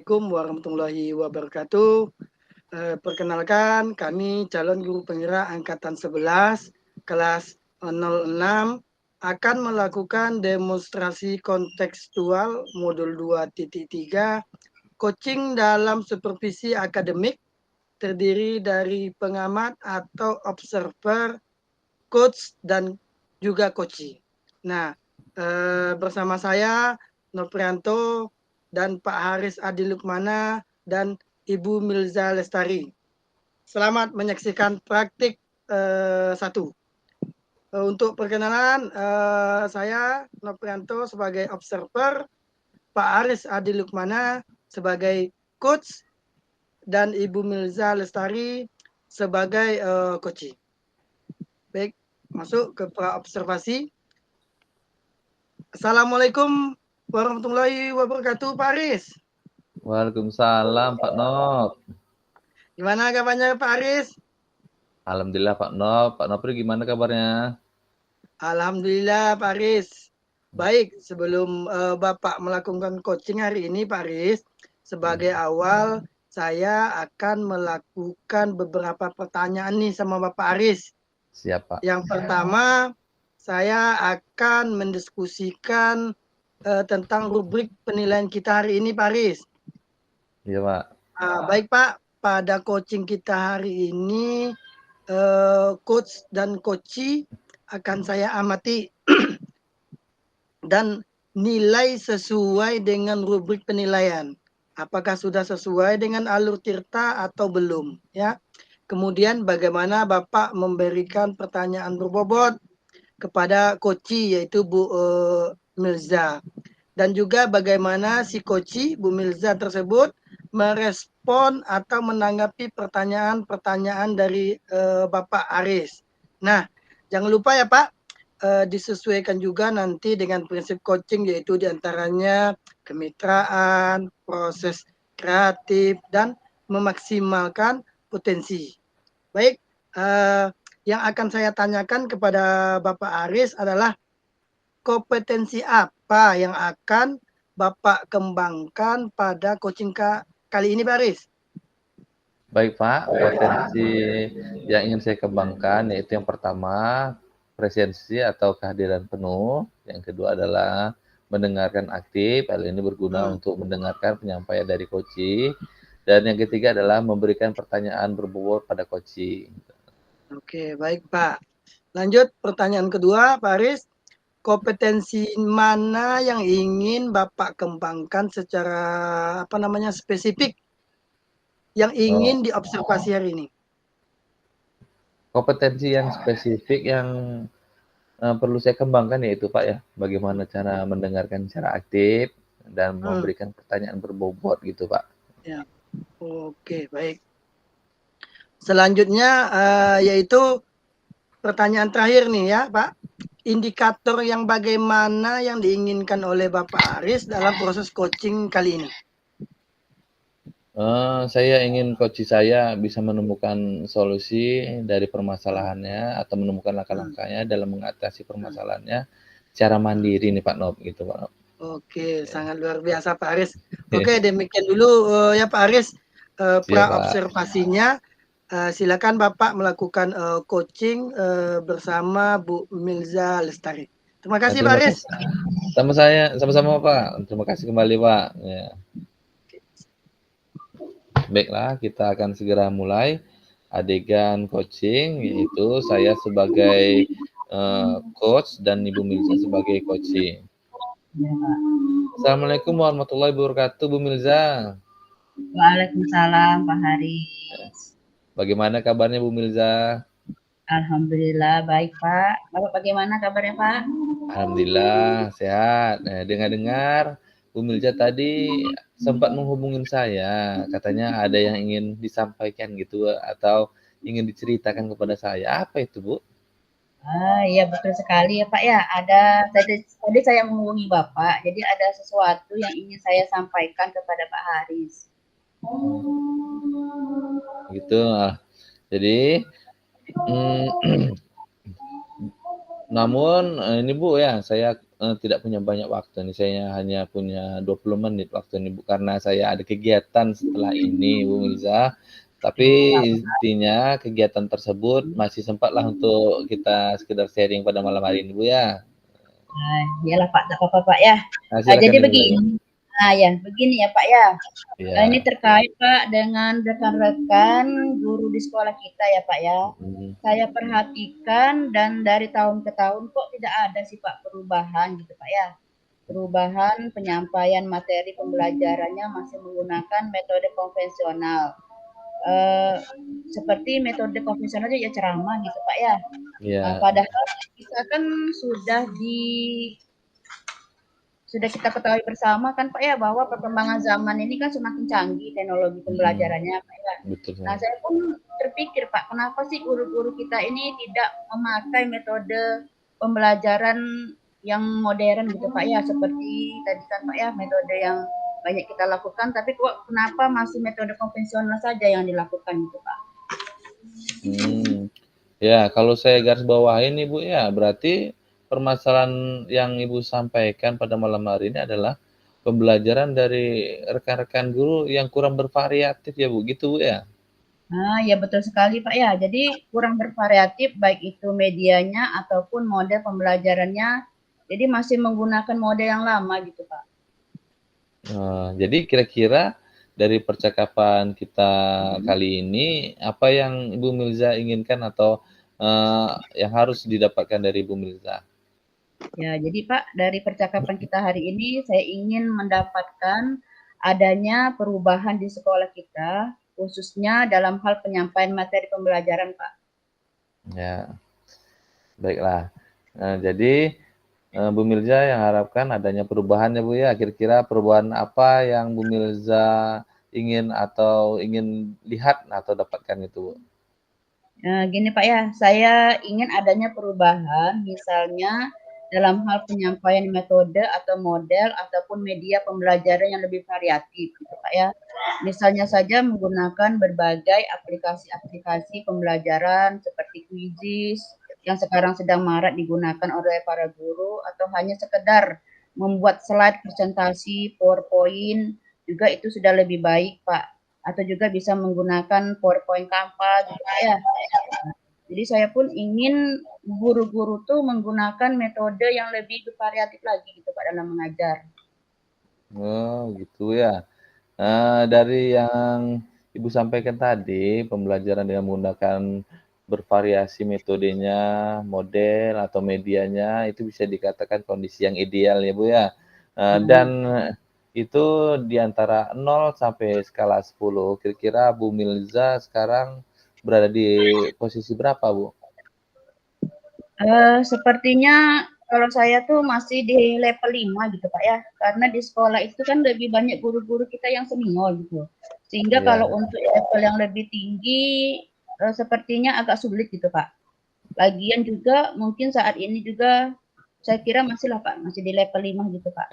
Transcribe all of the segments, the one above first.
Assalamualaikum warahmatullahi wabarakatuh. Perkenalkan, kami calon guru penggerak angkatan 11 kelas 06 akan melakukan demonstrasi kontekstual modul 2.3 coaching dalam supervisi akademik terdiri dari pengamat atau observer, coach, dan juga coachee. Nah, bersama saya Noprianto dan Pak Haris Adi Lukmana dan Ibu Milza Lestari. Selamat menyaksikan praktik 1. Untuk perkenalan, saya Noprianto sebagai observer, Pak Haris Adi Lukmana sebagai coach, dan Ibu Milza Lestari sebagai coachee. Baik, masuk ke observasi. Assalamualaikum warahmatullahi wabarakatuh, Pak Aris. Waalaikumsalam Pak Nop. Gimana kabarnya Pak Aris? Alhamdulillah Pak Nop. Pak Nopri gimana kabarnya? Alhamdulillah Pak Aris. Baik, sebelum Bapak melakukan coaching hari ini Pak Aris, sebagai awal saya akan melakukan beberapa pertanyaan nih sama Bapak Aris. Siap Pak. Yang pertama, saya akan mendiskusikan tentang rubrik penilaian kita hari ini Pak Aris. Iya Pak. Baik Pak, pada coaching kita hari ini coach dan coachee akan saya amati dan nilai sesuai dengan rubrik penilaian. Apakah sudah sesuai dengan alur tirta atau belum, ya. Kemudian bagaimana Bapak memberikan pertanyaan berbobot kepada coachee yaitu Bu Milza. Dan juga bagaimana si coachee Bu Milza tersebut merespon atau menanggapi pertanyaan-pertanyaan dari Bapak Aris. Nah, jangan lupa ya Pak, disesuaikan juga nanti dengan prinsip coaching yaitu diantaranya kemitraan, proses kreatif, dan memaksimalkan potensi. Baik, yang akan saya tanyakan kepada Bapak Aris adalah kompetensi apa yang akan Bapak kembangkan pada coaching kali ini Pak Aris? Baik Pak, potensi yang ingin saya kembangkan yaitu yang pertama presensi atau kehadiran penuh. Yang kedua adalah mendengarkan aktif. Hal ini berguna untuk mendengarkan penyampaian dari coachee. Dan yang ketiga adalah memberikan pertanyaan berbobot pada coachee. Oke, baik Pak. Lanjut pertanyaan kedua Pak Aris. Kompetensi mana yang ingin Bapak kembangkan secara spesifik yang ingin diobservasi hari ini? Kompetensi yang spesifik yang perlu saya kembangkan yaitu Pak ya, bagaimana cara mendengarkan secara aktif dan memberikan pertanyaan berbobot gitu Pak. Ya, oke baik. Selanjutnya yaitu pertanyaan terakhir nih ya Pak. Indikator yang bagaimana yang diinginkan oleh Bapak Aris dalam proses coaching kali ini? Saya ingin coach saya bisa menemukan solusi dari permasalahannya atau menemukan langkah-langkahnya dalam mengatasi permasalahannya secara mandiri nih Pak Nop gitu Pak Nop. Oke, sangat luar biasa Pak Aris. Oke, demikian dulu ya Pak Aris pra-observasinya. Silakan Bapak melakukan coaching bersama Bu Milza Lestari. Terima kasih Pak Aris. Sama-sama Pak. Terima kasih kembali Pak. Ya. Baiklah, kita akan segera mulai adegan coaching, yaitu saya sebagai coach dan Ibu Milza sebagai coaching. Assalamualaikum warahmatullahi wabarakatuh, Bu Milza. Waalaikumsalam, Pak Haris. Bagaimana kabarnya Bu Milza? Alhamdulillah baik Pak. Bapak bagaimana kabarnya Pak? Alhamdulillah sehat. Nah, dengar-dengar Bu Milza tadi sempat menghubungin saya, katanya ada yang ingin disampaikan gitu atau ingin diceritakan kepada saya. Apa itu Bu? Iya betul sekali ya Pak ya. Tadi saya menghubungi Bapak, jadi ada sesuatu yang ingin saya sampaikan kepada Pak Haris. Gitu. Jadi namun ini Bu ya, saya tidak punya banyak waktu nih, saya hanya punya 20 menit waktu ini Bu, karena saya ada kegiatan setelah ini Bu Miliza. Tapi intinya kegiatan tersebut masih sempatlah untuk kita sekedar sharing pada malam hari ini Bu ya. Iyalah Pak, tak apa-apa Pak ya. Nah, silakan Jadi Ibu lagi. begini ya Pak ya. Iya. Ini terkait Pak dengan rekan-rekan guru di sekolah kita ya Pak ya. Saya perhatikan dan dari tahun ke tahun kok tidak ada sih Pak perubahan gitu Pak ya. Perubahan penyampaian materi pembelajarannya masih menggunakan metode konvensional. Seperti metode konvensional ya ceramah gitu Pak ya. Iya. Padahal kita kan sudah kita ketahui bersama kan Pak ya bahwa perkembangan zaman ini kan semakin canggih teknologi pembelajarannya Pak ya. Betul. Nah saya pun terpikir Pak, kenapa sih guru-guru kita ini tidak memakai metode pembelajaran yang modern gitu Pak ya, seperti tadi kan Pak ya metode yang banyak kita lakukan, tapi kok kenapa masih metode konvensional saja yang dilakukan gitu Pak? Ya, kalau saya garis bawahi nih Bu ya, berarti permasalahan yang Ibu sampaikan pada malam hari ini adalah pembelajaran dari rekan-rekan guru yang kurang bervariatif ya Bu, gitu Bu ya? Nah, ya betul sekali Pak ya. Jadi kurang bervariatif baik itu medianya ataupun mode pembelajarannya. Jadi masih menggunakan mode yang lama gitu Pak. Jadi kira-kira dari percakapan kita kali ini, apa yang Ibu Miliza inginkan atau yang harus didapatkan dari Ibu Miliza? Ya, jadi Pak, dari percakapan kita hari ini, saya ingin mendapatkan adanya perubahan di sekolah kita, khususnya dalam hal penyampaian materi pembelajaran, Pak. Ya, baiklah. Jadi Bu Miliza yang harapkan adanya perubahan ya Bu ya. Kira-kira perubahan apa yang Bu Miliza ingin atau ingin lihat atau dapatkan itu Bu? Gini Pak ya, saya ingin adanya perubahan, misalnya dalam hal penyampaian metode atau model ataupun media pembelajaran yang lebih variatif gitu Pak ya. Misalnya saja menggunakan berbagai aplikasi-aplikasi pembelajaran seperti Quizizz yang sekarang sedang marak digunakan oleh para guru, atau hanya sekedar membuat slide presentasi PowerPoint juga itu sudah lebih baik Pak. Atau juga bisa menggunakan PowerPoint Canva gitu Pak ya. Jadi saya pun ingin guru-guru tuh menggunakan metode yang lebih variatif lagi gitu Pak dalam mengajar. Oh gitu ya. Dari yang Ibu sampaikan tadi, pembelajaran dengan menggunakan bervariasi metodenya, model atau medianya, itu bisa dikatakan kondisi yang ideal ya Bu ya. Dan itu di antara 0 sampai skala 10, kira-kira Bu Miliza sekarang berada di posisi berapa Bu? Sepertinya kalau saya tuh masih di level 5 gitu Pak ya, karena di sekolah itu kan lebih banyak guru-guru kita yang senior gitu. Sehingga kalau untuk level yang lebih tinggi, sepertinya agak sulit gitu Pak. Lagian juga mungkin saat ini juga saya kira masih lah Pak, masih di level 5 gitu Pak.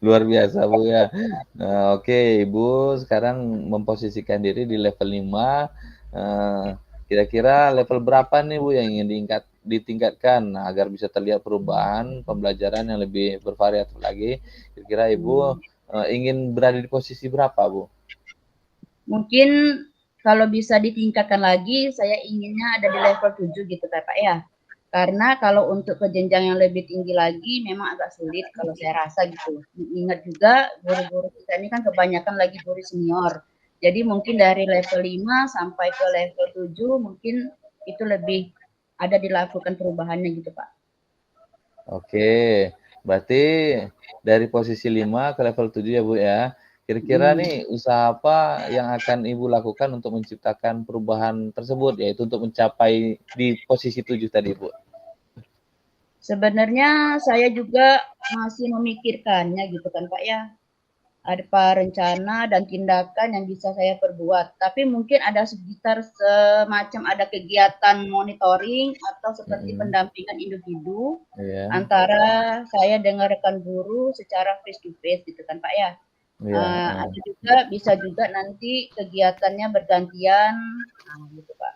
Luar biasa Bu ya. Oke, Ibu sekarang memposisikan diri di level 5. Kira-kira level berapa nih Bu yang ingin ditingkatkan agar bisa terlihat perubahan pembelajaran yang lebih bervariatif lagi? Kira-kira Ibu ingin berada di posisi berapa Bu? Mungkin kalau bisa ditingkatkan lagi, saya inginnya ada di level 7 gitu Pak ya. Karena kalau untuk ke jenjang yang lebih tinggi lagi memang agak sulit kalau saya rasa gitu. Ingat juga guru-guru kita ini kan kebanyakan lagi guru senior. Jadi mungkin dari level 5 sampai ke level 7 mungkin itu lebih ada dilakukan perubahannya gitu Pak. Oke, berarti dari posisi 5 ke level 7 ya Bu ya. Kira-kira nih usaha apa yang akan Ibu lakukan untuk menciptakan perubahan tersebut, yaitu untuk mencapai di posisi 7 tadi Bu? Sebenarnya saya juga masih memikirkannya gitu kan Pak ya. Apa rencana dan tindakan yang bisa saya perbuat. Tapi mungkin ada sekitar semacam ada kegiatan monitoring atau seperti pendampingan individu antara saya dengan rekan guru secara face to face gitu kan Pak ya. Ada juga bisa juga nanti kegiatannya bergantian gitu Pak.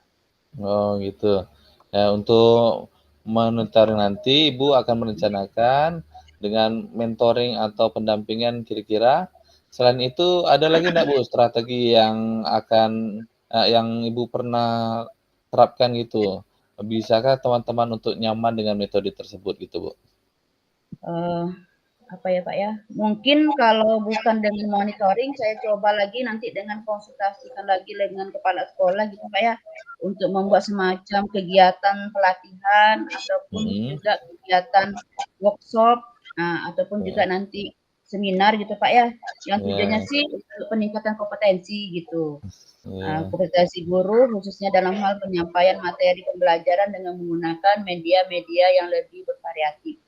Oh gitu. Untuk monitoring nanti Ibu akan merencanakan dengan mentoring atau pendampingan kira-kira. Selain itu ada lagi enggak Bu strategi yang akan yang Ibu pernah terapkan gitu? Bisakah teman-teman untuk nyaman dengan metode tersebut gitu Bu? Apa ya Pak ya, mungkin kalau bukan dengan monitoring, saya coba lagi nanti dengan konsultasikan lagi dengan kepala sekolah gitu Pak ya, untuk membuat semacam kegiatan pelatihan ataupun juga kegiatan workshop, ataupun juga nanti seminar gitu Pak ya, yang tujuannya sih untuk peningkatan kompetensi gitu. Kompetensi guru khususnya dalam hal penyampaian materi pembelajaran dengan menggunakan media-media yang lebih bervariatif.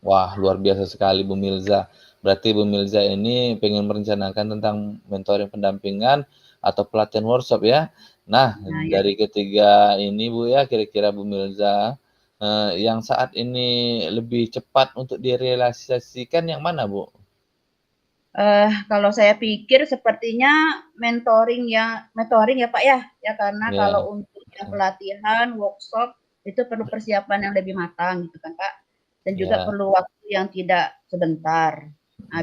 Wah, luar biasa sekali Bu Milza. Berarti Bu Milza ini pengen merencanakan tentang mentoring pendampingan atau pelatihan workshop ya. Nah, dari ketiga ini Bu ya, kira-kira Bu Milza yang saat ini lebih cepat untuk direalisasikan yang mana Bu? Kalau saya pikir sepertinya mentoring ya Pak ya, karena kalau untuk yang pelatihan, workshop itu perlu persiapan yang lebih matang gitu kan Pak, dan juga perlu waktu yang tidak sebentar.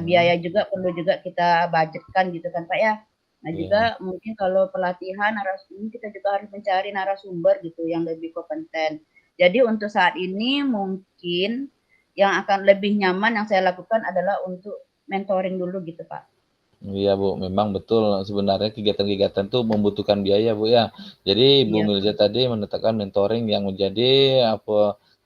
Biaya juga perlu juga kita budgetkan gitu kan Pak ya. Nah juga mungkin kalau pelatihan narasumber kita juga harus mencari narasumber gitu yang lebih kompeten. Jadi untuk saat ini mungkin yang akan lebih nyaman yang saya lakukan adalah untuk mentoring dulu gitu Pak. Iya Bu, memang betul sebenarnya kegiatan-kegiatan itu membutuhkan biaya Bu ya. Jadi Bu Milza tadi menetapkan mentoring yang menjadi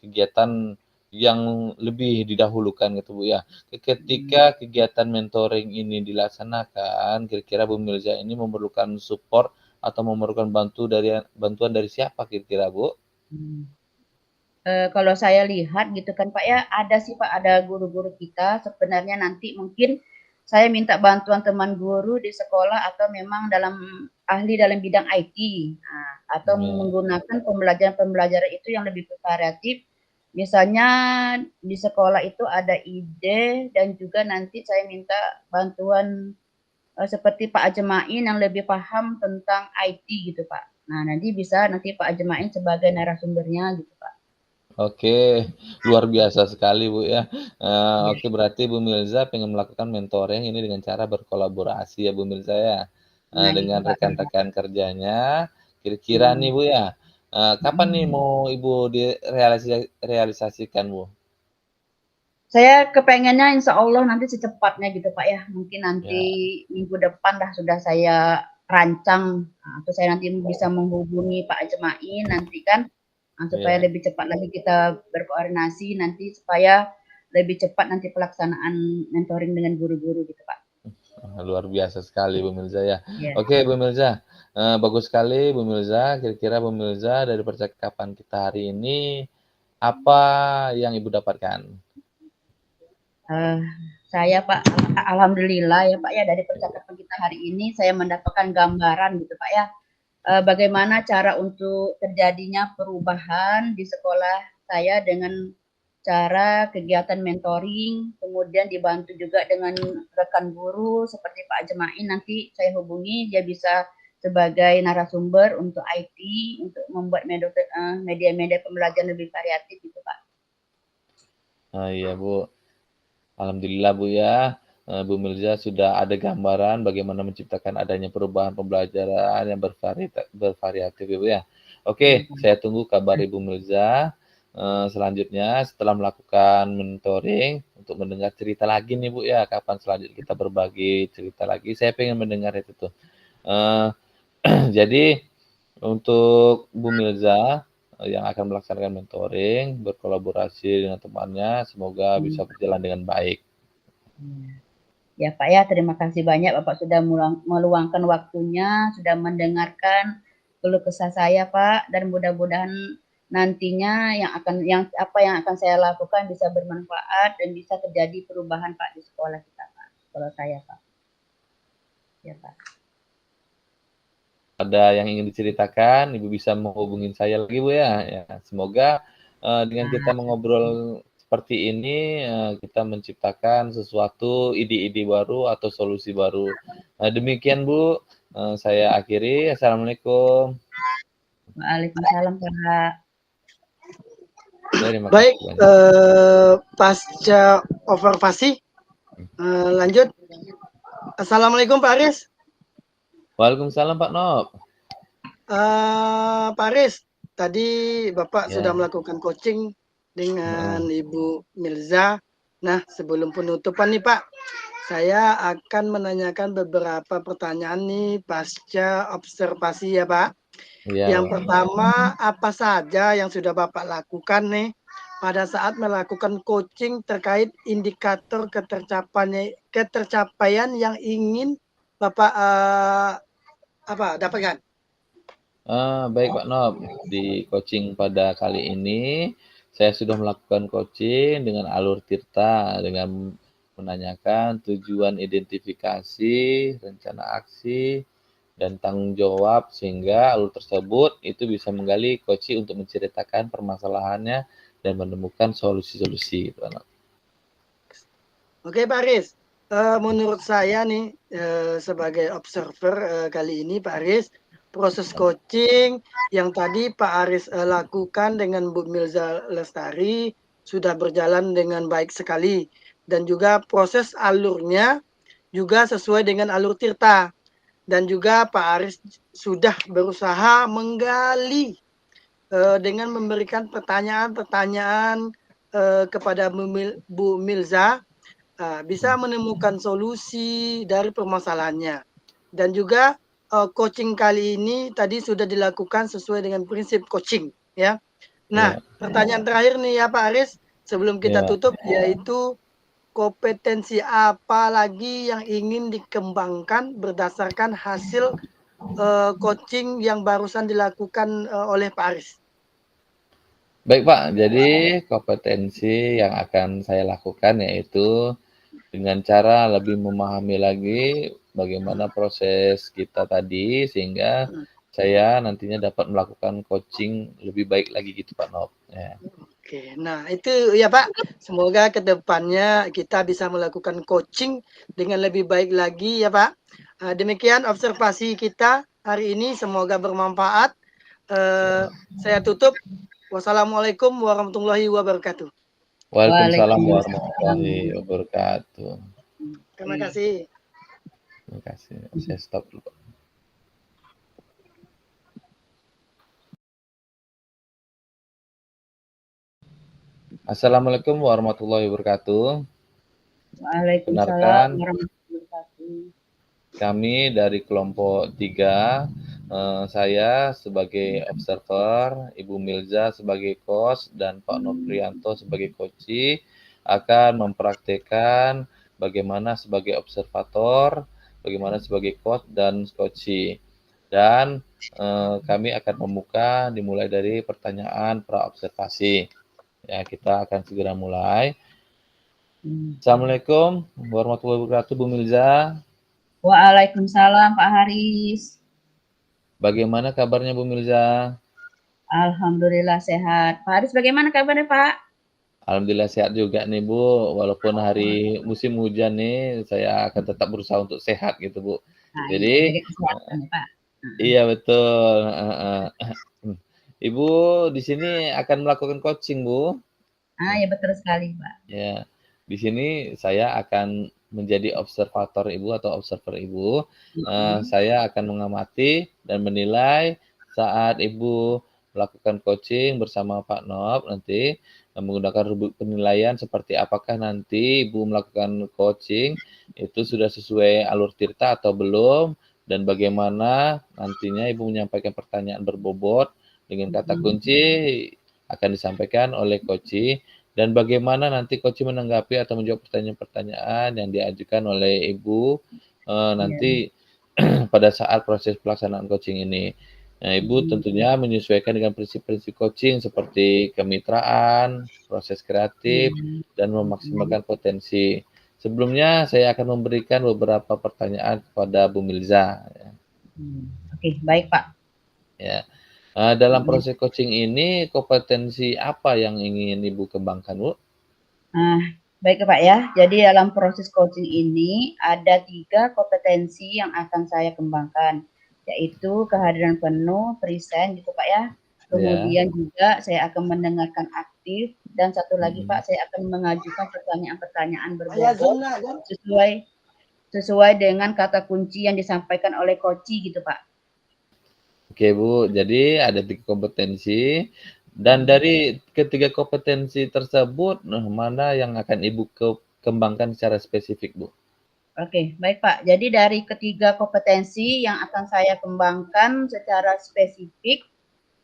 kegiatan yang lebih didahulukan gitu Bu ya. Ketika kegiatan mentoring ini dilaksanakan, kira-kira Bu Milza ini memerlukan support atau memerlukan bantuan dari siapa kira-kira Bu? Kalau saya lihat gitu kan Pak ya, ada sih Pak, ada guru-guru kita sebenarnya nanti mungkin saya minta bantuan teman guru di sekolah atau memang ahli dalam bidang IT, atau menggunakan pembelajaran itu yang lebih variatif. Misalnya di sekolah itu ada ide dan juga nanti saya minta bantuan seperti Pak Ajemain yang lebih paham tentang IT gitu Pak. Nah nanti bisa Pak Ajemain sebagai narasumbernya gitu Pak. Oke, luar biasa sekali Bu ya. Oke, berarti Bu Milza pengen melakukan mentoring ini dengan cara berkolaborasi ya Bu Milza ya, dengan rekan-rekan kerjanya. Kira-kira nih Bu ya, kapan nih mau Ibu realisasikan Bu? Saya kepengennya insya Allah nanti secepatnya gitu Pak ya. Mungkin nanti minggu depan dah sudah saya rancang, atau saya nanti bisa menghubungi Pak Ajemain nanti kan, supaya lebih cepat lagi kita berkoordinasi nanti supaya lebih cepat nanti pelaksanaan mentoring dengan guru-guru gitu Pak. Luar biasa sekali Bu Milza ya. Oke Bu Milza, bagus sekali Bu Milza. Kira-kira Bu Milza dari percakapan kita hari ini, apa yang Ibu dapatkan? Saya Pak, alhamdulillah ya Pak ya, dari percakapan kita hari ini saya mendapatkan gambaran gitu Pak ya, bagaimana cara untuk terjadinya perubahan di sekolah saya dengan cara kegiatan mentoring, kemudian dibantu juga dengan rekan guru seperti Pak Ajemain, nanti saya hubungi, dia bisa sebagai narasumber untuk IT, untuk membuat media-media pembelajaran lebih variatif gitu Pak. Iya Bu. Alhamdulillah Bu ya, Bu Milza sudah ada gambaran bagaimana menciptakan adanya perubahan pembelajaran yang bervariatif ya Bu ya. Oke, saya tunggu kabar Ibu Milza selanjutnya setelah melakukan mentoring untuk mendengar cerita lagi nih Bu ya, kapan selanjutnya kita berbagi cerita lagi. Saya pengen mendengar itu tuh. Jadi untuk Bu Milza yang akan melaksanakan mentoring, berkolaborasi dengan temannya, semoga bisa berjalan dengan baik. Ya Pak ya, terima kasih banyak Bapak sudah meluangkan waktunya, sudah mendengarkan keluh kesah saya Pak, dan mudah-mudahan nantinya apa yang akan saya lakukan bisa bermanfaat dan bisa terjadi perubahan Pak di sekolah kita Pak, sekolah saya Pak. Ya Pak. Ada yang ingin diceritakan, Ibu bisa menghubungin saya lagi Bu ya. Semoga dengan kita mengobrol seperti ini kita menciptakan sesuatu ide-ide baru atau solusi baru. Demikian Bu, saya akhiri. Assalamualaikum. Waalaikumsalam Pak. Baik, pasca observasi. Lanjut. Assalamualaikum Pak Aris. Waalaikumsalam Pak Nop. Pak Aris, tadi Bapak Ya. sudah melakukan coaching dengan Ibu Milza. Nah, sebelum penutupan nih Pak, saya akan menanyakan beberapa pertanyaan nih pasca observasi ya Pak. Ya. Yang pertama, apa saja yang sudah Bapak lakukan nih pada saat melakukan coaching terkait indikator ketercapaian yang ingin Bapak dapatkan? Baik Pak Nop, di coaching pada kali ini saya sudah melakukan coaching dengan alur Tirta dengan menanyakan tujuan identifikasi, rencana aksi, dan tanggung jawab sehingga alur tersebut itu bisa menggali coaching untuk menceritakan permasalahannya dan menemukan solusi-solusi. Pak Nop. Oke Pak Aris, menurut saya nih sebagai observer kali ini Pak Aris, proses coaching yang tadi Pak Aris lakukan dengan Bu Milza Lestari sudah berjalan dengan baik sekali dan juga proses alurnya juga sesuai dengan alur Tirta dan juga Pak Aris sudah berusaha menggali dengan memberikan pertanyaan-pertanyaan kepada Bu Milza bisa menemukan solusi dari permasalahannya. Dan juga coaching kali ini tadi sudah dilakukan sesuai dengan prinsip coaching ya. Nah, pertanyaan terakhir nih ya Pak Aris sebelum kita tutup yaitu kompetensi apa lagi yang ingin dikembangkan berdasarkan hasil coaching yang barusan dilakukan oleh Pak Aris. Baik Pak, jadi kompetensi yang akan saya lakukan yaitu dengan cara lebih memahami lagi bagaimana proses kita tadi sehingga saya nantinya dapat melakukan coaching lebih baik lagi gitu Pak Nop. Ya. Oke, nah itu ya Pak, semoga ke depannya kita bisa melakukan coaching dengan lebih baik lagi ya Pak. Demikian observasi kita hari ini, semoga bermanfaat. Saya tutup. Wassalamualaikum warahmatullahi wabarakatuh. Waalaikumsalam warahmatullahi wabarakatuh. Terima kasih. Terima kasih. Saya stop dulu. Assalamualaikum warahmatullahi wabarakatuh. Waalaikumsalam warahmatullahi wabarakatuh. Kami dari kelompok 3, saya sebagai observer, Ibu Milza sebagai coach, dan Pak Noprianto sebagai coach akan mempraktekkan bagaimana sebagai observator, bagaimana sebagai coach dan coach. Dan kami akan membuka dimulai dari pertanyaan pra-observasi. Ya, kita akan segera mulai. Assalamualaikum warahmatullahi wabarakatuh, Bu Milza. Waalaikumsalam Pak Haris. Bagaimana kabarnya Bu Milza? Alhamdulillah sehat. Pak Haris bagaimana kabarnya Pak? Alhamdulillah sehat juga nih Bu. Walaupun hari musim hujan nih, saya akan tetap berusaha untuk sehat gitu Bu. Nah, Jadi, kesehatan, Pak. iya betul. Ibu di sini akan melakukan coaching Bu. Ya betul sekali Pak. Ya, di sini saya akan menjadi observator Ibu atau observer Ibu. Saya akan mengamati dan menilai saat Ibu melakukan coaching bersama Pak Nop nanti menggunakan rubrik penilaian seperti apakah nanti Ibu melakukan coaching itu sudah sesuai alur Tirta atau belum dan bagaimana nantinya Ibu menyampaikan pertanyaan berbobot dengan kata kunci akan disampaikan oleh coach dan bagaimana nanti coach menanggapi atau menjawab pertanyaan-pertanyaan yang diajukan oleh Ibu nanti pada saat proses pelaksanaan coaching ini. Nah, Ibu tentunya menyesuaikan dengan prinsip-prinsip coaching seperti kemitraan, proses kreatif, dan memaksimalkan potensi. Sebelumnya saya akan memberikan beberapa pertanyaan kepada Bu Milza. Oke, baik Pak. Ya. Dalam proses coaching ini, kompetensi apa yang ingin Ibu kembangkan, Bu? Baik Pak ya, jadi dalam proses coaching ini ada 3 kompetensi yang akan saya kembangkan, yaitu kehadiran penuh, present gitu Pak ya. Kemudian juga saya akan mendengarkan aktif aktif, dan satu lagi Pak, saya akan mengajukan pertanyaan-pertanyaan berbobot sesuai dengan kata kunci yang disampaikan oleh Koci gitu Pak. Oke Bu, jadi ada 3 kompetensi, dan dari ketiga kompetensi tersebut, mana yang akan Ibu kembangkan secara spesifik Bu? Oke, baik Pak. Jadi dari ketiga kompetensi yang akan saya kembangkan secara spesifik,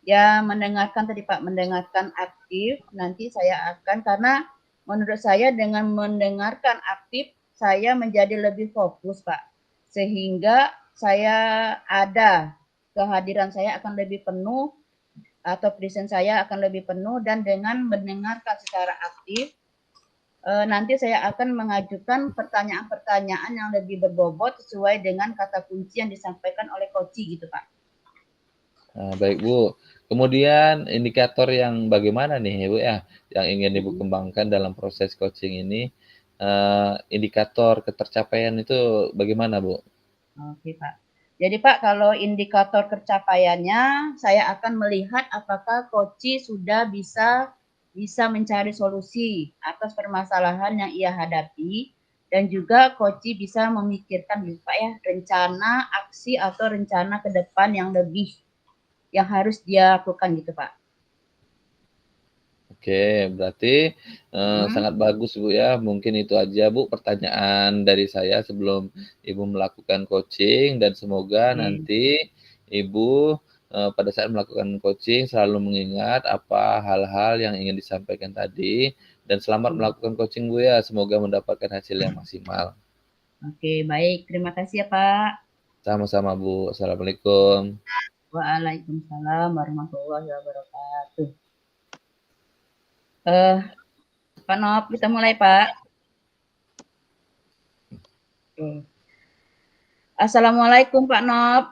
ya mendengarkan tadi Pak, mendengarkan aktif. Nanti saya akan, karena menurut saya dengan mendengarkan aktif, saya menjadi lebih fokus Pak. Sehingga saya ada, kehadiran saya akan lebih penuh, atau present saya akan lebih penuh, dan dengan mendengarkan secara aktif, nanti saya akan mengajukan pertanyaan-pertanyaan yang lebih berbobot sesuai dengan kata kunci yang disampaikan oleh Koci gitu Pak. Nah, baik Bu. Kemudian indikator yang bagaimana nih Bu ya, yang ingin Ibu kembangkan dalam proses coaching ini, indikator ketercapaian itu bagaimana Bu? Oke Pak. Jadi Pak, kalau indikator pencapaiannya, saya akan melihat apakah Koci sudah bisa mencari solusi atas permasalahan yang ia hadapi, dan juga Koci bisa memikirkan gitu Pak ya, rencana, aksi atau rencana ke depan yang harus dia lakukan gitu Pak. Oke, berarti sangat bagus Bu ya. Mungkin itu aja Bu pertanyaan dari saya sebelum Ibu melakukan coaching, dan semoga nanti Ibu pada saat melakukan coaching selalu mengingat apa hal-hal yang ingin disampaikan tadi, dan selamat melakukan coaching Bu ya. Semoga mendapatkan hasil yang maksimal. Oke, baik. Terima kasih ya Pak. Sama-sama Bu. Assalamualaikum. Waalaikumsalam warahmatullahi wabarakatuh. Pak Nop, kita mulai Pak. Assalamualaikum Pak Nop.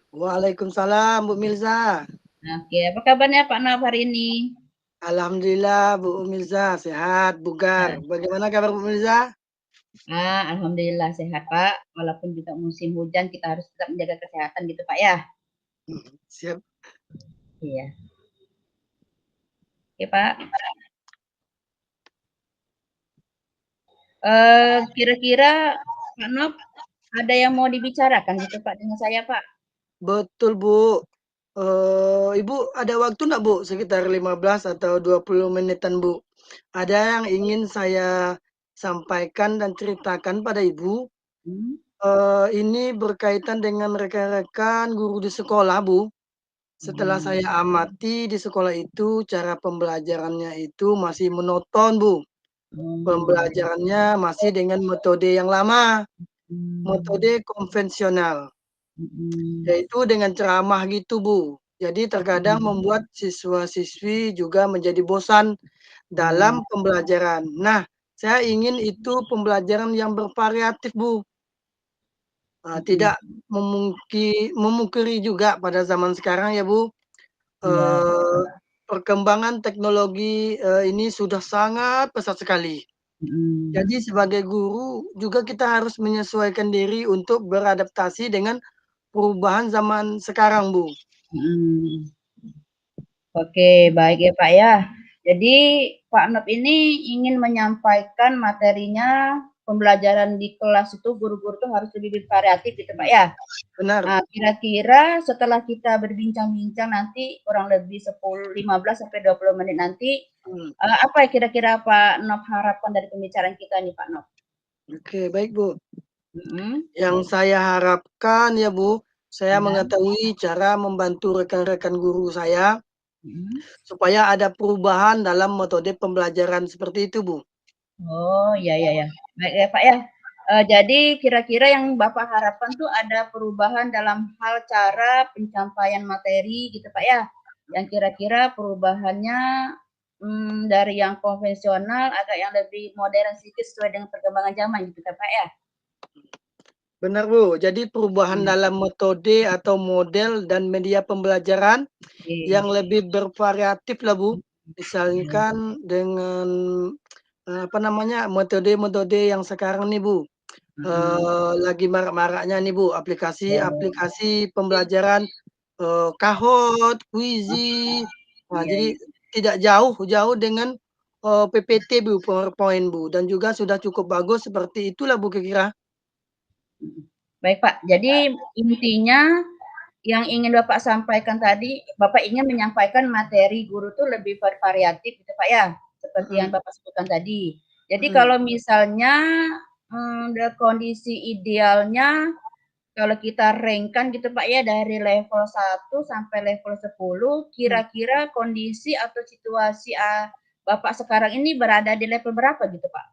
Waalaikumsalam Bu Milza. Oke, apa kabarnya Pak Nop hari ini? Alhamdulillah Bu Milza sehat, bugar. Bagaimana kabar Bu Milza? Alhamdulillah sehat Pak. Walaupun juga musim hujan, kita harus tetap menjaga kesehatan gitu Pak ya. Siap. Iya. Oke Pak. Kira-kira Pak Nop ada yang mau dibicarakan gitu Pak dengan saya Pak? Betul Bu. Ibu ada waktu enggak Bu? Sekitar 15 atau 20 menitan Bu. Ada yang ingin saya sampaikan dan ceritakan pada Ibu. Ini berkaitan dengan rekan-rekan guru di sekolah Bu. Setelah saya amati di sekolah itu, cara pembelajarannya itu masih monoton Bu. Pembelajarannya masih dengan metode yang lama, metode konvensional. Yaitu dengan ceramah gitu Bu. Jadi terkadang membuat siswa-siswi juga menjadi bosan dalam pembelajaran. Nah, saya ingin itu pembelajaran yang bervariatif Bu. Tidak memungkiri juga pada zaman sekarang ya Bu, perkembangan teknologi ini sudah sangat pesat sekali. Jadi sebagai guru juga kita harus menyesuaikan diri untuk beradaptasi dengan perubahan zaman sekarang Bu. Oke, baik ya Pak ya. Jadi Pak Nop ini ingin menyampaikan materinya, pembelajaran di kelas itu guru-guru tuh harus lebih variatif gitu Pak ya. Benar. Nah, kira-kira setelah kita berbincang-bincang nanti kurang lebih 15 sampai 20 menit nanti, apa ya kira-kira Pak Nop harapkan dari pembicaraan kita nih Pak Nop? Oke, baik Bu. Yang saya harapkan ya Bu, saya mengetahui cara membantu rekan-rekan guru saya supaya ada perubahan dalam metode pembelajaran seperti itu Bu. Oh, iya. Baik ya Pak ya. Jadi kira-kira yang Bapak harapkan tuh ada perubahan dalam hal cara penyampaian materi gitu Pak ya. Yang kira-kira perubahannya dari yang konvensional agak yang lebih modern sedikit sesuai dengan perkembangan zaman gitu Pak ya. Benar Bu, jadi perubahan dalam metode atau model dan media pembelajaran yang lebih bervariatif lah Bu. Misalkan dengan metode-metode yang sekarang nih Bu. Lagi marak-maraknya nih Bu, aplikasi pembelajaran Kahoot, Quizy. Jadi tidak jauh dengan PPT Bu, PowerPoint Bu, dan juga sudah cukup bagus seperti itulah Bu kira-kira. Baik Pak, jadi intinya yang ingin Bapak sampaikan tadi, Bapak ingin menyampaikan materi guru tuh lebih variatif gitu Pak ya, seperti yang Bapak sebutkan tadi. Jadi kalau misalnya kondisi idealnya kalau kita rank-kan gitu Pak ya dari level 1 sampai level 10, kira-kira kondisi atau situasi Bapak sekarang ini berada di level berapa gitu Pak?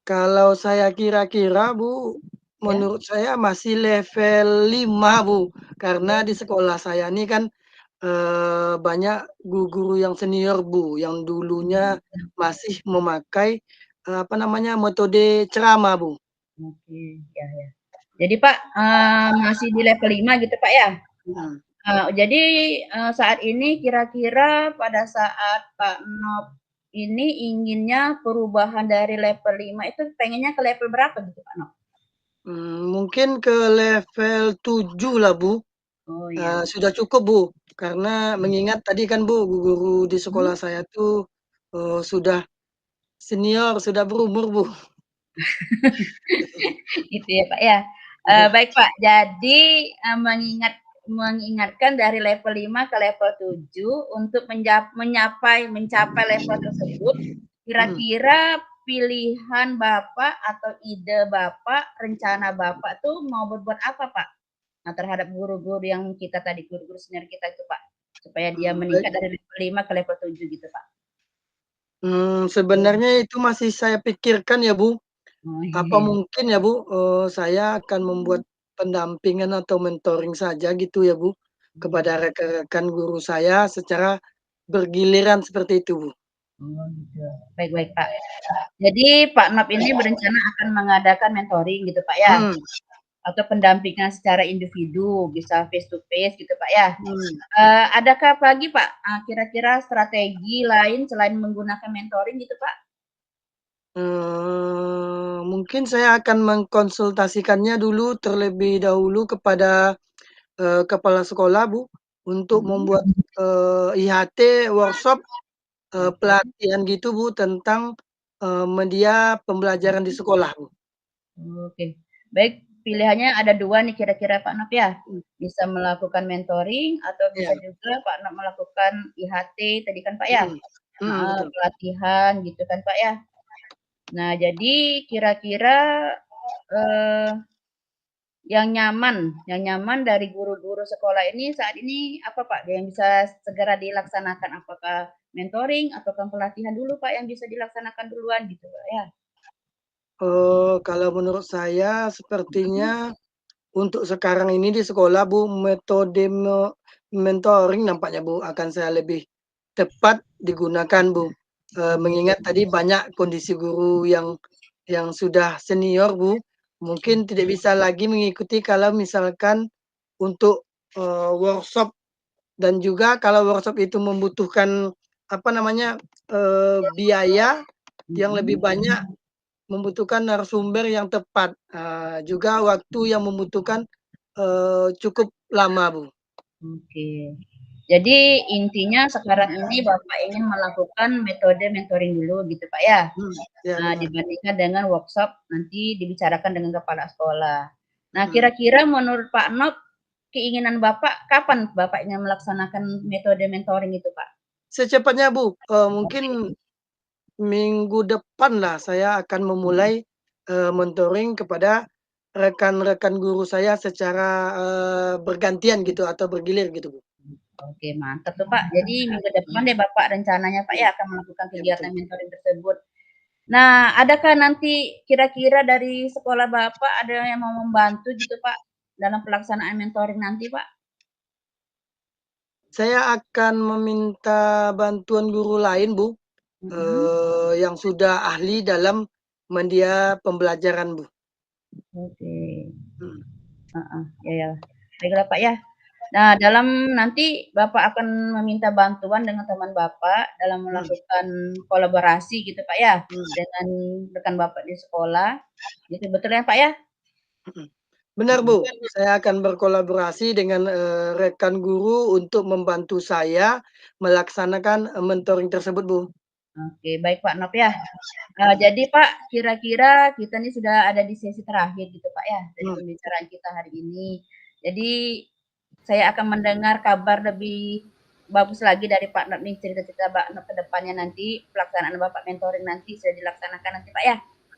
Kalau saya kira-kira Bu, Ya. menurut saya masih level 5 Bu, karena di sekolah saya ini kan banyak guru-guru yang senior Bu, yang dulunya masih memakai apa namanya, metode ceramah Bu. Oke, ya ya. Jadi Pak, masih di level 5 gitu Pak ya? Jadi, saat ini kira-kira pada saat Pak Nop ini inginnya perubahan dari level 5 itu pengennya ke level berapa gitu Pak Nop? Mungkin ke level 7 lah Bu, Oh iya. sudah cukup Bu, karena mengingat tadi kan Bu, guru di sekolah saya tuh, sudah senior, sudah berumur Bu. Gitu ya Pak ya. Baik Pak, jadi mengingatkan dari level 5 ke level 7 untuk mencapai level tersebut, kira-kira pilihan Bapak atau ide Bapak, rencana Bapak tuh mau berbuat apa Pak? Nah, terhadap guru-guru yang kita tadi, guru-guru senior kita itu Pak, supaya dia meningkat Baik. dari level 5 ke level 7 gitu Pak. Sebenarnya itu masih saya pikirkan ya Bu. Oh Apa iya. mungkin ya Bu, saya akan membuat pendampingan atau mentoring saja gitu ya Bu, kepada rekan-rekan guru saya secara bergiliran seperti itu Bu. Oh gitu. Baik baik Pak. Jadi Pak Nop ini berencana akan mengadakan mentoring gitu Pak ya? Hmm, Atau pendampingan secara individu, bisa face to face gitu Pak ya? hmm. Adakah lagi Pak, kira-kira strategi lain selain menggunakan mentoring gitu Pak? Mungkin saya akan mengkonsultasikannya dulu terlebih dahulu kepada, kepala sekolah Bu, untuk Mhm, membuat, IHT workshop, oke. pelatihan gitu Bu tentang, media pembelajaran di sekolah Bu. Oke. Baik, pilihannya ada 2 nih kira-kira Pak Nop ya? Mmm, Bisa melakukan mentoring atau iya, bisa juga Pak Nop melakukan IHT tadi kan Pak ya? mhm, betul. Pelatihan gitu kan Pak ya? Nah jadi kira-kira, eee, yang nyaman dari guru-guru sekolah ini saat ini apa Pak, yang bisa segera dilaksanakan? Apakah mentoring ataukah pelatihan dulu Pak yang bisa dilaksanakan duluan gitu Pak ya? Kalau menurut saya Mhm, sepertinya untuk sekarang ini di sekolah Bu, metode mentoring nampaknya Bu, akan saya lebih tepat digunakan Bu. Mengingat tadi banyak kondisi guru yang sudah senior Bu, mungkin tidak bisa lagi mengikuti kalau misalkan untuk, workshop dan juga kalau workshop itu membutuhkan, apa namanya, biaya yang lebih mhm. banyak, membutuhkan narasumber yang tepat, juga waktu yang membutuhkan, cukup lama, Bu. Oke. Jadi intinya sekarang ini Bapak ingin melakukan metode mentoring dulu gitu Pak ya? Ya benar, Dibandingkan dengan workshop nanti dibicarakan dengan kepala sekolah. Nah mhm. kira-kira menurut Pak Nop, keinginan Bapak kapan Bapak ingin melaksanakan metode mentoring itu Pak? Secepatnya, Bu, mungkin Oke minggu depan lah saya akan memulai, mentoring kepada rekan-rekan guru saya secara, bergantian gitu atau bergilir gitu, Bu. oke mantap tuh Pak. Jadi minggu depan deh Bapak rencananya Pak ya akan melakukan Ya betul. kegiatan mentoring tersebut. Nah, adakah nanti kira-kira dari sekolah Bapak ada yang mau membantu gitu, Pak, dalam pelaksanaan mentoring nanti, Pak? Saya akan meminta bantuan guru lain, Bu, Mhm, yang sudah ahli dalam media pembelajaran, Bu. oke, Mhm, heeh, ya ya. Baiklah, Pak, ya. Nah, dalam nanti Bapak akan meminta bantuan dengan teman Bapak dalam mhm, melakukan kolaborasi gitu, Pak, ya, mhm, dengan rekan Bapak di sekolah, gitu, betul ya, Pak, ya? mhm. Benar Bu, saya akan berkolaborasi dengan rekan guru untuk membantu saya melaksanakan mentoring tersebut Bu. Oke, baik Pak Nop ya. Jadi Pak, kira-kira kita nih sudah ada di sesi terakhir gitu Pak ya, dari pembicaraan kita hari ini. Jadi saya akan mendengar kabar lebih bagus lagi dari Pak Nop nih, cerita-cerita Pak Nop ke depannya nanti, pelaksanaan Bapak mentoring nanti sudah dilaksanakan nanti Pak ya.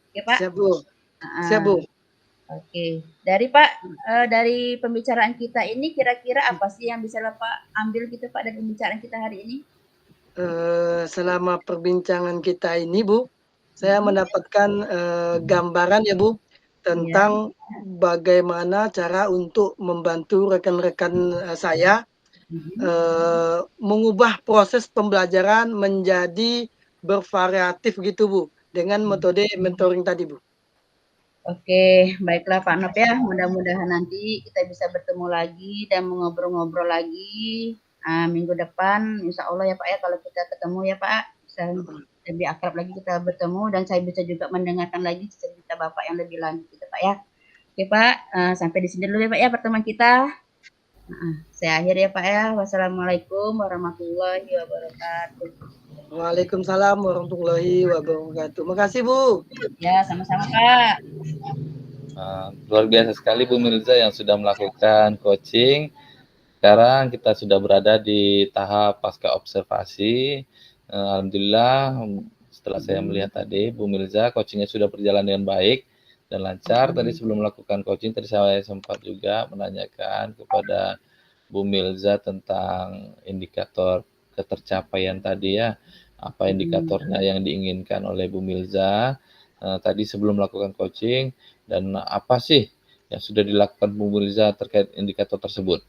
Oke Pak? Siap Bu. Siap Bu. Oke, dari Pak, dari pembicaraan kita ini kira-kira apa sih yang bisa Bapak ambil gitu Pak dari pembicaraan kita hari ini? Selama perbincangan kita ini Bu, saya mendapatkan gambaran ya Bu tentang bagaimana cara untuk membantu rekan-rekan saya mengubah proses pembelajaran menjadi bervariatif gitu Bu dengan metode mentoring tadi Bu. Oke, baiklah Pak Nop ya. Mudah-mudahan nanti kita bisa bertemu lagi dan mengobrol-ngobrol lagi minggu depan. Insya Allah ya Pak ya, kalau kita ketemu ya Pak, bisa lebih akrab lagi kita bertemu dan saya bisa juga mendengarkan lagi cerita Bapak yang lebih lanjut gitu Pak ya. Oke Pak, sampai di sini dulu ya Pak ya pertemuan kita. Saya akhir ya Pak ya. Wassalamualaikum warahmatullahi wabarakatuh. Waalaikumsalam warahmatullahi wabarakatuh. Makasih Bu. Ya, sama-sama Pak. Luar biasa sekali Bu Milza yang sudah melakukan coaching. Sekarang kita sudah berada di tahap pasca observasi. Alhamdulillah setelah saya melihat tadi Bu Milza coachingnya sudah berjalan dengan baik dan lancar. Tadi sebelum melakukan coaching tadi saya sempat juga menanyakan kepada Bu Milza tentang indikator ketercapaian tadi ya. Apa indikatornya yang diinginkan oleh Bu Milza tadi sebelum melakukan coaching dan apa sih yang sudah dilakukan Bu Milza terkait indikator tersebut?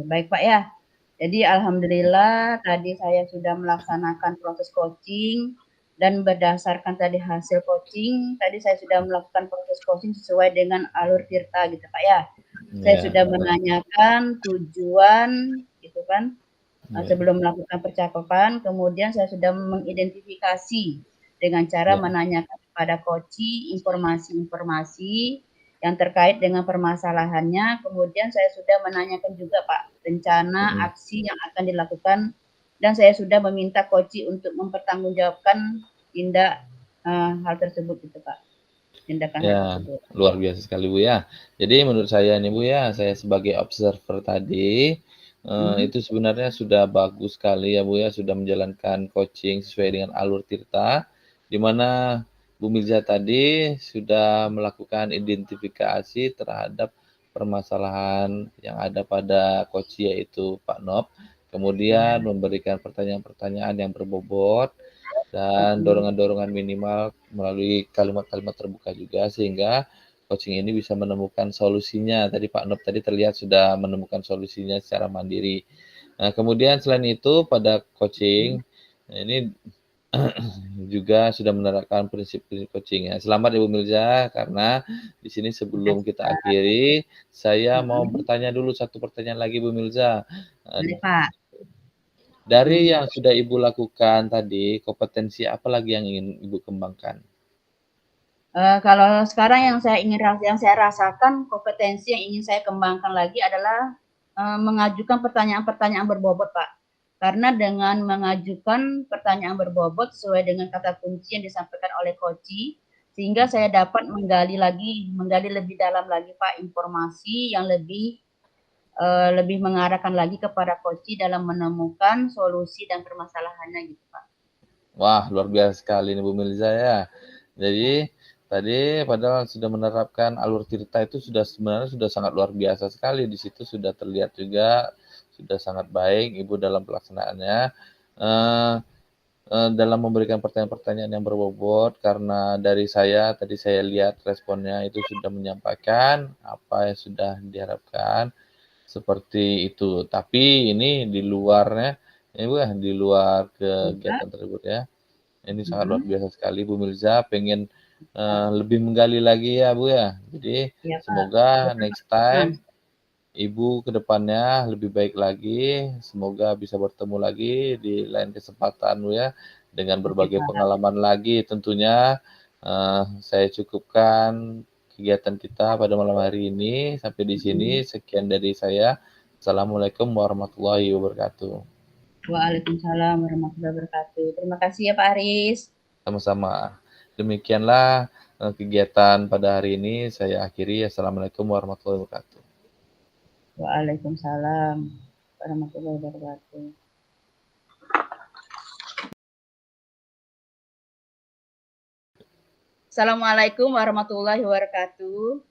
Baik Pak ya. Jadi alhamdulillah tadi saya sudah melaksanakan proses coaching dan berdasarkan tadi hasil coaching, tadi saya sudah melakukan proses coaching sesuai dengan alur tirta gitu Pak ya. Saya sudah menanyakan tujuan gitu kan sebelum melakukan percakapan, kemudian saya sudah mengidentifikasi dengan cara menanyakan kepada coach informasi-informasi yang terkait dengan permasalahannya. Kemudian saya sudah menanyakan juga Pak rencana aksi yang akan dilakukan dan saya sudah meminta coach untuk mempertanggungjawabkan tindak hal tersebut gitu Pak. Tindakan hal tersebut. Luar biasa sekali Bu ya. Jadi menurut saya nih Bu ya, saya sebagai observer tadi itu sebenarnya sudah bagus sekali ya Bu ya, sudah menjalankan coaching sesuai dengan alur tirta, di mana Bu Milza tadi sudah melakukan identifikasi terhadap permasalahan yang ada pada coach yaitu Pak Nop, kemudian memberikan pertanyaan-pertanyaan yang berbobot dan dorongan-dorongan minimal melalui kalimat-kalimat terbuka juga sehingga coaching ini bisa menemukan solusinya. Tadi Pak Nop tadi terlihat sudah menemukan solusinya secara mandiri. Nah, kemudian selain itu pada coaching ini juga sudah menerapkan prinsip-prinsip coaching ya. Selamat Ibu Milza karena di sini sebelum kita akhiri saya mau bertanya dulu satu pertanyaan lagi Bu Milza. Pak. Dari yang sudah Ibu lakukan tadi, kompetensi apa lagi yang ingin Ibu kembangkan? Kalau sekarang yang saya rasakan kompetensi yang ingin saya kembangkan lagi adalah mengajukan pertanyaan-pertanyaan berbobot, Pak. Karena dengan mengajukan pertanyaan berbobot sesuai dengan kata kunci yang disampaikan oleh coach, sehingga saya dapat menggali lebih dalam lagi, Pak, informasi yang lebih mengarahkan lagi kepada coach dalam menemukan solusi dan permasalahannya gitu, Pak. Wah, luar biasa sekali nih Bu Milza ya. Jadi tadi padahal sudah menerapkan alur tirta itu sebenarnya sudah sangat luar biasa sekali. Di situ sudah terlihat juga sudah sangat baik Ibu dalam pelaksanaannya. Dalam memberikan pertanyaan-pertanyaan yang berbobot karena dari saya tadi saya lihat responnya itu sudah menyampaikan apa yang sudah diharapkan seperti itu. Tapi ini di luarnya di luar kegiatan tersebut ya. Ini sangat luar biasa sekali Bu Milza, pengen lebih menggali lagi ya Bu ya. Jadi semoga next time Ibu ke depannya lebih baik lagi, semoga bisa bertemu lagi di lain kesempatan Bu ya, dengan berbagai pengalaman lagi tentunya. Saya cukupkan kegiatan kita pada malam hari ini. Sampai di sini, sekian dari saya. Assalamualaikum warahmatullahi wabarakatuh. Waalaikumsalam warahmatullahi wabarakatuh. Terima kasih ya Pak Aris. Sama-sama. Demikianlah kegiatan pada hari ini. Saya akhiri. Assalamualaikum warahmatullahi wabarakatuh. Waalaikumsalam warahmatullahi wabarakatuh. Assalamualaikum warahmatullahi wabarakatuh.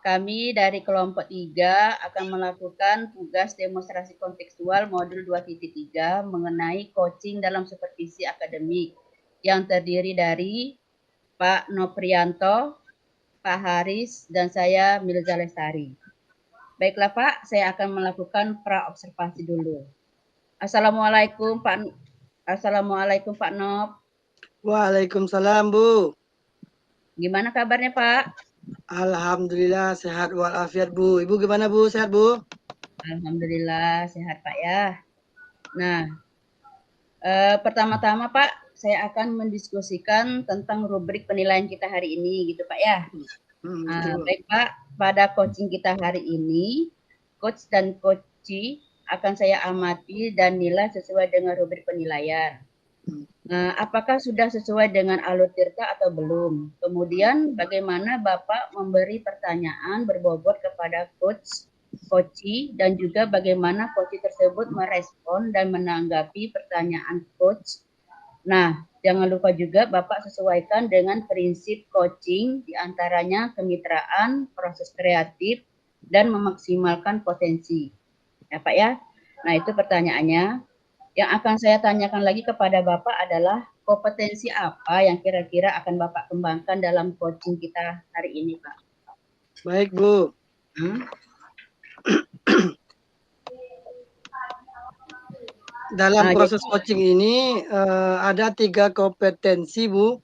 Kami dari kelompok 3 akan melakukan tugas demonstrasi kontekstual modul 2.3 mengenai coaching dalam supervisi akademik yang terdiri dari Pak Noprianto, Pak Haris, dan saya Milza Lestari. Baiklah Pak, saya akan melakukan pra-observasi dulu. Assalamualaikum Pak Nop. Waalaikumsalam, Bu. Gimana kabarnya Pak? Alhamdulillah sehat walafiat, Bu. Ibu gimana, Bu? Sehat, Bu? Alhamdulillah sehat Pak ya. Nah, pertama-tama Pak, saya akan mendiskusikan tentang rubrik penilaian kita hari ini gitu Pak ya. Baik Pak, pada coaching kita hari ini, coach dan coachee akan saya amati dan nilai sesuai dengan rubrik penilaian. Apakah sudah sesuai dengan alur tirta atau belum? Kemudian bagaimana Bapak memberi pertanyaan berbobot kepada coach, coachee, dan juga bagaimana coachee tersebut merespon dan menanggapi pertanyaan coach. Nah, jangan lupa juga Bapak sesuaikan dengan prinsip coaching, diantaranya kemitraan, proses kreatif, dan memaksimalkan potensi. Ya Pak ya? Nah itu pertanyaannya. Yang akan saya tanyakan lagi kepada Bapak adalah kompetensi apa yang kira-kira akan Bapak kembangkan dalam coaching kita hari ini, Pak? Baik, Bu. Dalam proses coaching ini ada 3 kompetensi, Bu,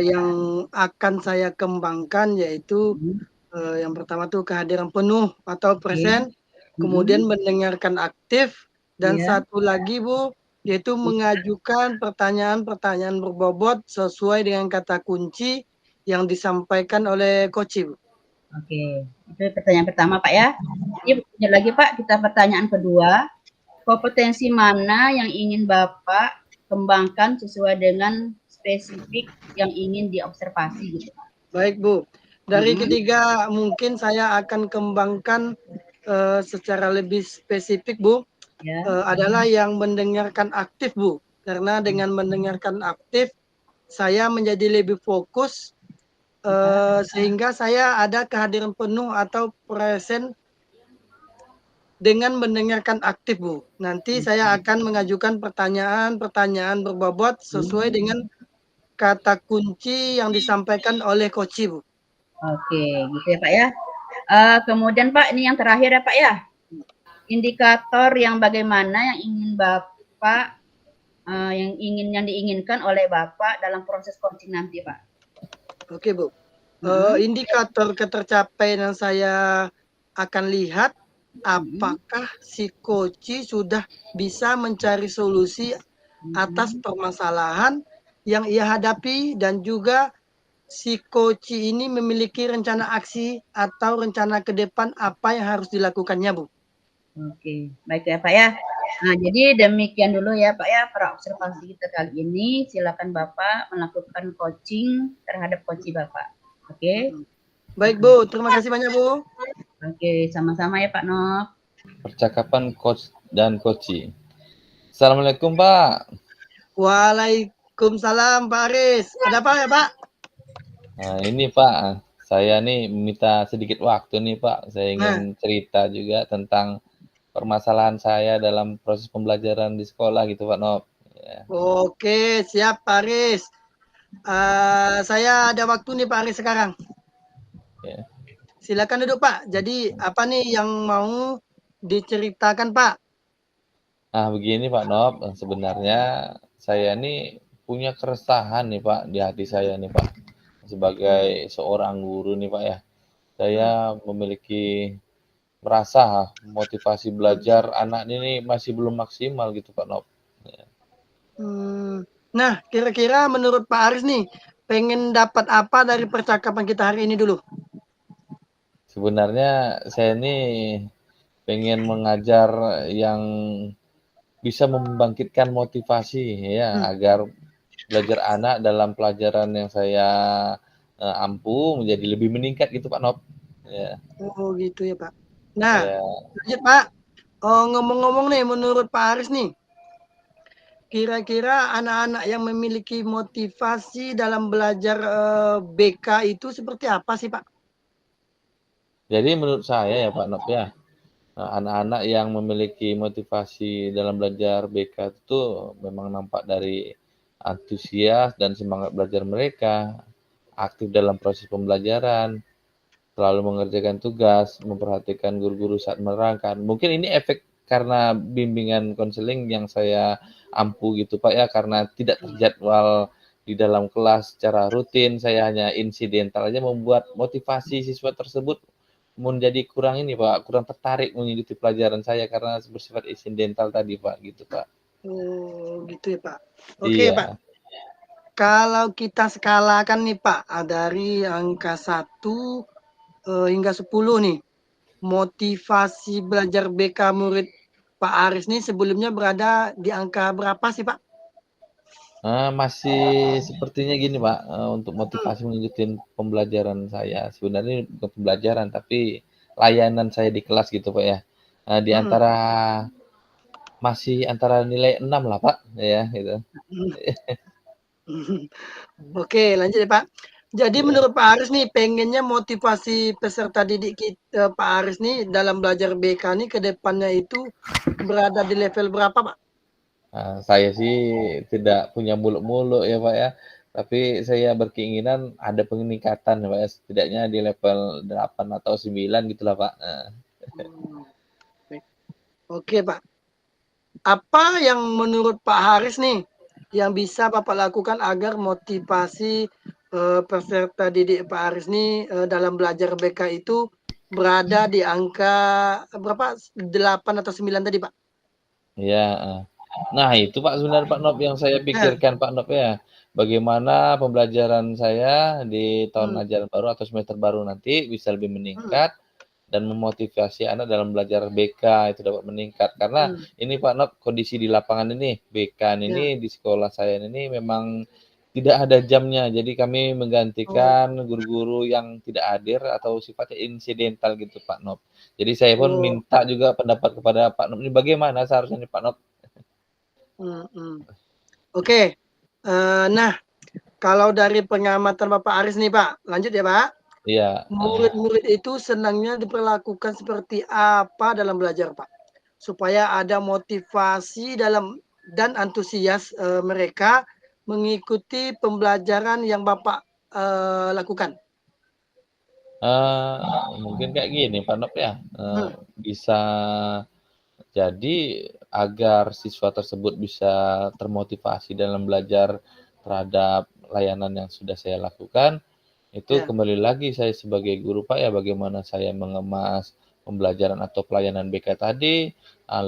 yang akan saya kembangkan, yaitu yang pertama tuh kehadiran penuh atau present, kemudian mendengarkan aktif, dan satu lagi, Bu, yaitu mengajukan pertanyaan-pertanyaan berbobot sesuai dengan kata kunci yang disampaikan oleh coach, Bu. Oke, itu pertanyaan pertama Pak ya. Ini lagi Pak, kita pertanyaan kedua. Kompetensi mana yang ingin Bapak kembangkan sesuai dengan spesifik yang ingin diobservasi gitu Pak? Baik, Bu. Dari ketiga mungkin saya akan kembangkan secara lebih spesifik, Bu, adalah yang mendengarkan aktif, Bu. Karena dengan mendengarkan aktif, saya menjadi lebih fokus, sehingga saya ada kehadiran penuh atau present dengan mendengarkan aktif, Bu. Nanti saya akan mengajukan pertanyaan-pertanyaan berbobot sesuai dengan kata kunci yang disampaikan oleh coach, Bu. Oke, gitu ya Pak ya. Kemudian Pak, ini yang terakhir ya Pak ya. Indikator yang bagaimana yang ingin Bapak, yang diinginkan oleh Bapak dalam proses coaching nanti Pak. Oke, Bu. Indikator ketercapaian yang saya akan lihat apakah si coach sudah bisa mencari solusi atas permasalahan yang ia hadapi, dan juga si coach ini memiliki rencana aksi atau rencana ke depan apa yang harus dilakukannya, Bu. Oke, baik ya Pak ya. Nah, jadi demikian dulu ya Pak ya pra-observasi kita kali ini. Silakan Bapak melakukan coaching terhadap coachee Bapak. Oke. Baik, Bu. Terima kasih banyak, Bu. Oke, sama-sama ya Pak Nop. Percakapan coach dan coachee. Assalamualaikum Pak. Waalaikumsalam Pak Aris. Ada apa ya Pak? Nah ini Pak, saya nih minta sedikit waktu nih Pak. Saya ingin cerita juga tentang permasalahan saya dalam proses pembelajaran di sekolah gitu Pak Nop. Ya. Oke, siap Pak Aris. Saya ada waktu nih Pak Aris sekarang. Ya. Silakan duduk Pak. Jadi apa nih yang mau diceritakan Pak? Nah begini Pak Nop, sebenarnya saya nih punya keresahan nih Pak di hati saya nih Pak. Sebagai seorang guru nih Pak ya. Saya memiliki merasa motivasi belajar anak ini masih belum maksimal gitu Pak Nop. Ya. Nah, kira-kira menurut Pak Aris nih, pengen dapat apa dari percakapan kita hari ini dulu? Sebenarnya saya ini pengen mengajar yang bisa membangkitkan motivasi ya agar belajar anak dalam pelajaran yang saya ampu menjadi lebih meningkat gitu Pak Nop. Ya. Oh gitu ya Pak. Nah, Ya. lanjut Pak. Oh, ngomong-ngomong nih, menurut Pak Aris nih, kira-kira anak-anak yang memiliki motivasi dalam belajar BK itu seperti apa sih Pak? Jadi menurut saya ya Pak Nop ya, anak-anak yang memiliki motivasi dalam belajar BK itu memang nampak dari antusias dan semangat belajar mereka, aktif dalam proses pembelajaran, selalu mengerjakan tugas, memperhatikan guru-guru saat menerangkan. Mungkin ini efek karena bimbingan konseling yang saya ampu gitu Pak ya, karena tidak terjadwal di dalam kelas secara rutin, saya hanya insidental aja membuat motivasi siswa tersebut menjadi kurang ini Pak, kurang tertarik mengikuti pelajaran saya karena bersifat insidental tadi Pak, gitu Pak. Oh gitu ya Pak. Oke Pak, Iya. kalau kita skalakan nih Pak, dari angka 1 hingga 10 nih, motivasi belajar BK murid Pak Aris nih sebelumnya berada di angka berapa sih Pak? Masih sepertinya gini Pak, untuk motivasi mengikuti pembelajaran saya, sebenarnya bukan pembelajaran tapi layanan saya di kelas gitu Pak ya, di antara masih antara nilai 6 lah Pak, ya gitu. Oke, lanjut ya Pak. Jadi Iya. menurut Pak Aris nih, pengennya motivasi peserta didik kita, Pak Aris nih dalam belajar BK nih ke depannya itu berada di level berapa Pak? Saya sih tidak punya muluk-muluk ya Pak ya, tapi saya berkeinginan ada peningkatan ya Pak ya, setidaknya di level 8 atau 9 gitulah Pak, Hmm, baik. Oke Pak. Apa yang menurut Pak Haris nih yang bisa Bapak lakukan agar motivasi peserta didik Pak Haris nih dalam belajar BK itu berada di angka berapa? 8 atau 9 tadi Pak? iya, Nah itu Pak sebenarnya Pak Nop yang saya Nah, pikirkan Pak Nop ya, bagaimana pembelajaran saya di tahun hmm, ajaran baru atau semester baru nanti bisa lebih hmm, meningkat dan memotivasi anak dalam belajar BK itu dapat meningkat. Karena hmm, ini Pak Nop kondisi di lapangan ini, BK ya. ini di sekolah saya ini memang tidak ada jamnya. Jadi kami Oh, menggantikan guru-guru yang tidak hadir atau sifatnya insidental gitu Pak Nop. Jadi saya pun oh, minta juga pendapat kepada Pak Nop ini bagaimana seharusnya nih Pak Nop? hmm, hmm. Oke. Nah, kalau dari pengamatan Bapak Aris nih Pak, lanjut ya Pak. Iya, Murid-murid itu senangnya diperlakukan seperti apa dalam belajar Pak? Supaya ada motivasi dalam dan antusias mereka mengikuti pembelajaran yang Bapak lakukan. eee, mungkin kayak gini Pak Nop ya, Hmm, bisa jadi agar siswa tersebut bisa termotivasi dalam belajar terhadap layanan yang sudah saya lakukan, itu ya. kembali lagi saya sebagai guru Pak ya, bagaimana saya mengemas pembelajaran atau pelayanan BK tadi,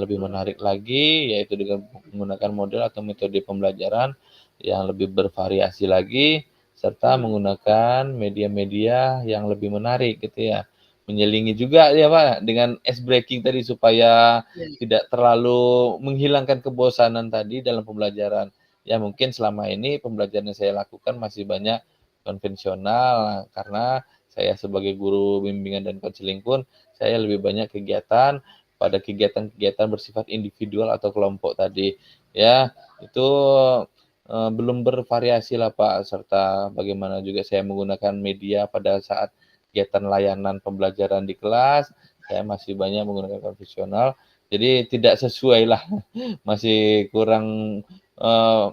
lebih Hmm, menarik lagi, yaitu dengan menggunakan model atau metode pembelajaran yang lebih bervariasi lagi, serta hmm, menggunakan media-media yang lebih menarik gitu ya. Menyelingi juga ya Pak, dengan ice breaking tadi supaya ya. tidak terlalu menghilangkan kebosanan tadi dalam pembelajaran. Ya mungkin selama ini pembelajaran yang saya lakukan masih banyak konvensional, karena saya sebagai guru bimbingan dan konseling pun, saya lebih banyak kegiatan pada kegiatan-kegiatan bersifat individual atau kelompok tadi. Ya, itu, belum bervariasi lah Pak, serta bagaimana juga saya menggunakan media pada saat kegiatan layanan pembelajaran di kelas, saya masih banyak menggunakan konvensional, jadi tidak sesuai lah, masih kurang, eee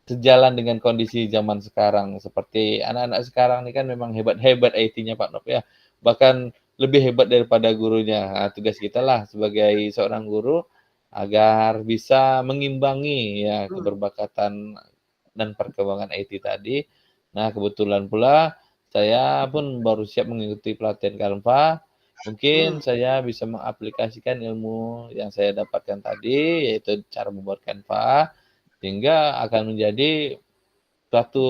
sejalan dengan kondisi zaman sekarang. Seperti anak-anak sekarang ini kan memang hebat-hebat IT-nya Pak Nop ya, bahkan lebih hebat daripada gurunya. Tugas kita lah sebagai seorang guru agar bisa mengimbangi ya Hmm, keberbakatan dan perkembangan IT tadi. Nah, kebetulan pula saya pun baru siap mengikuti pelatihan Canva. hmm, Mungkin saya bisa mengaplikasikan ilmu yang saya dapatkan tadi, yaitu cara membuat Canva, sehingga akan menjadi suatu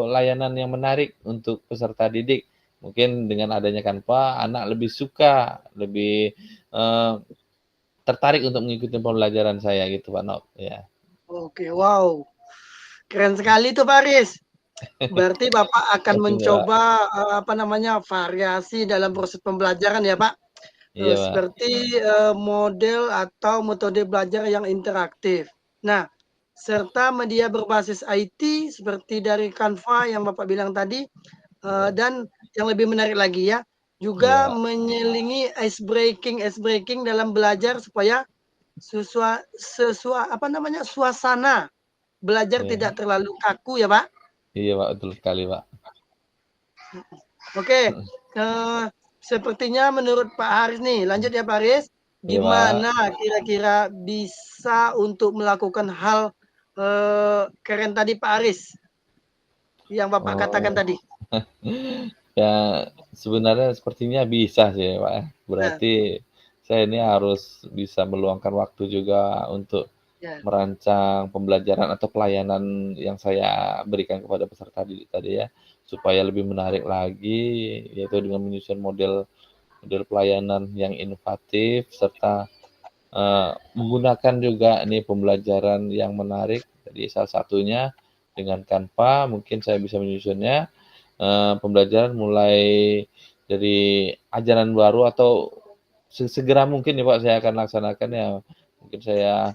layanan yang menarik untuk peserta didik. Mungkin dengan adanya Canva, anak lebih suka, lebih tertarik untuk mengikuti pembelajaran saya gitu Pak Nop. Ya. Oke, wow. Keren sekali tuh Pak Aris. Berarti Bapak akan mencoba variasi dalam proses pembelajaran ya Pak. Iya, Pak. Seperti model atau metode belajar yang interaktif. Nah, serta media berbasis IT seperti dari Canva yang Bapak bilang tadi, dan yang lebih menarik lagi ya, juga Iya. menyelingi ice breaking dalam belajar supaya suasana belajar Iya. tidak terlalu kaku ya Pak. Iya Pak, betul sekali Pak. Oke, sepertinya menurut Pak Haris nih, lanjut ya Pak Haris, Iya, Pak. gimana kira-kira bisa untuk melakukan hal keren tadi Pak Haris, yang Bapak katakan tadi? Ya, sebenarnya sepertinya bisa sih Pak. Nah, Berarti saya ini harus bisa meluangkan waktu juga untuk ya. merancang pembelajaran atau pelayanan yang saya berikan kepada peserta didik tadi ya, supaya lebih menarik lagi, yaitu dengan menyusun model pelayanan yang inovatif serta menggunakan juga nih pembelajaran yang menarik. Jadi salah satunya dengan Canva mungkin saya bisa menyusunnya pembelajaran mulai dari ajaran baru atau segera mungkin ya Pak saya akan laksanakan ya. Mungkin saya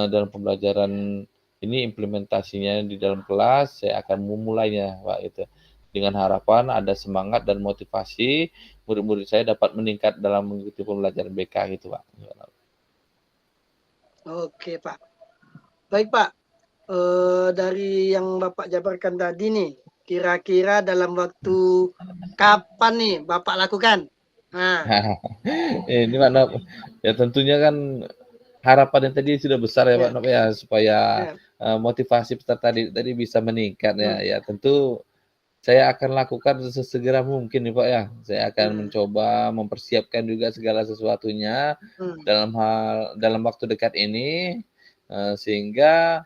dalam pembelajaran ini implementasinya di dalam kelas saya akan memulainya Pak itu. Dengan harapan ada semangat dan motivasi murid-murid saya dapat meningkat dalam mengikuti pembelajaran BK gitu Pak. Oke Pak. Baik Pak, dari yang Bapak jabarkan tadi nih, kira-kira dalam waktu kapan nih Bapak lakukan? Nah, Ini Pak Nop, ya tentunya kan harapannya tadi sudah besar ya Pak ya, Nop ya, supaya ya. motivasi peserta tadi bisa meningkat ya. Hmm, Ya tentu saya akan lakukan sesegera mungkin nih Pak ya. Saya akan hmm, mencoba mempersiapkan juga segala sesuatunya hmm. dalam waktu dekat ini, sehingga